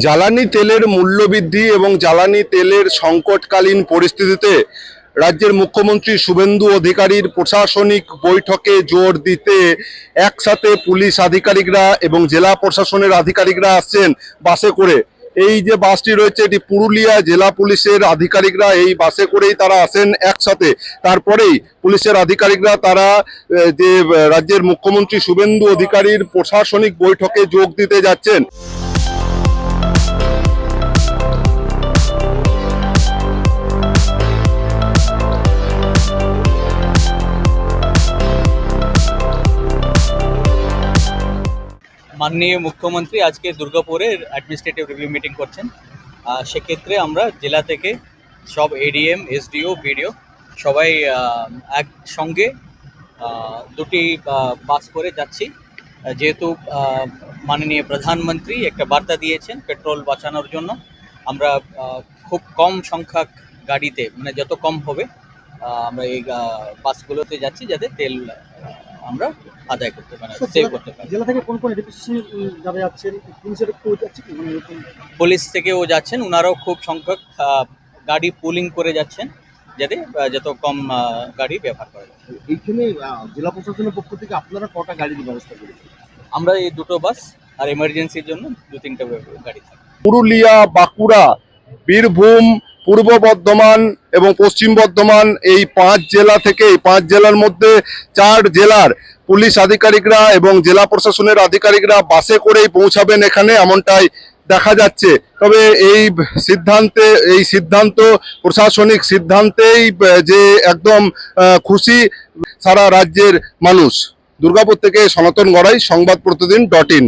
জ্বালানি তেলের মূল্যবৃদ্ধি এবং জ্বালানি তেলের সংকটকালীন পরিস্থিতিতে রাজ্যের মুখ্যমন্ত্রী শুভেন্দু অধিকারীর প্রশাসনিক বৈঠকে জোর দিতে একসাথে পুলিশ আধিকারিকরা এবং জেলা প্রশাসনের আধিকারিকরা আসছেন বাসে করে। এই যে বাসটি রয়েছে এটি পুরুলিয়া জেলা পুলিশের আধিকারিকরা এই বাসে করেই তারা আসেন একসাথে। তারপরেই পুলিশের আধিকারিকরা তারা যে রাজ্যের মুখ্যমন্ত্রী শুভেন্দু অধিকারীর প্রশাসনিক বৈঠকে যোগ দিতে যাচ্ছেন। মাননীয় মুখ্যমন্ত্রী আজকে দুর্গাপুরের অ্যাডমিনিস্ট্রেটিভ রিভিউ মিটিং করছেন। সেক্ষেত্রে আমরা জেলা থেকে সব এডিএম, এসডিও, বিডিও সবাই একসঙ্গে দুটি বাস করে যাচ্ছি, যেহেতু মাননীয় প্রধানমন্ত্রী একটা বার্তা দিয়েছেন পেট্রোল বাঁচানোর জন্য। আমরা খুব কম সংখ্যক গাড়িতে, মানে যত কম হবে আমরা এই বাসগুলোতে যাচ্ছি, যাতে তেল আমরা আদায় করতে পারি, সেভ করতে পারি। জেলা থেকে কোন কোন এডিপিসি যারা যাচ্ছেন, পুলিশের কেউ যাচ্ছে কি? পুলিশ থেকেও যাচ্ছেন, ওনারাও খুব সংখ্যক গাড়ি পুলিং করে যাচ্ছেন, যাতে যত কম গাড়ি ব্যবহার করা যায়। এইখানে জেলা প্রশাসনের পক্ষ থেকে আপনারা কটা গাড়ির ব্যবস্থা করেছেন? আমরা এই দুটো বাস আর এমার্জেন্সির জন্য 2-3টা গাড়ি থাকে। পুরুলিয়া, বাঁকুড়া, বীরভূম, পূর্ব বর্ধমান এবং পশ্চিম বর্ধমান এই 5 জেলা থেকে, এই 5 জেলার মধ্যে 4 জেলার পুলিশ আধিকারিকরা এবং জেলা প্রশাসনের আধিকারিকরা বাসে করেই পৌঁছাবেন এখানে, এমনটাই দেখা যাচ্ছে। তবে এই সিদ্ধান্ত প্রশাসনিক সিদ্ধান্তেই যে একদম খুশি সারা রাজ্যের মানুষ। দুর্গাপুর থেকে সনাতন গড়াই, সংবাদ প্রতিদিন .in।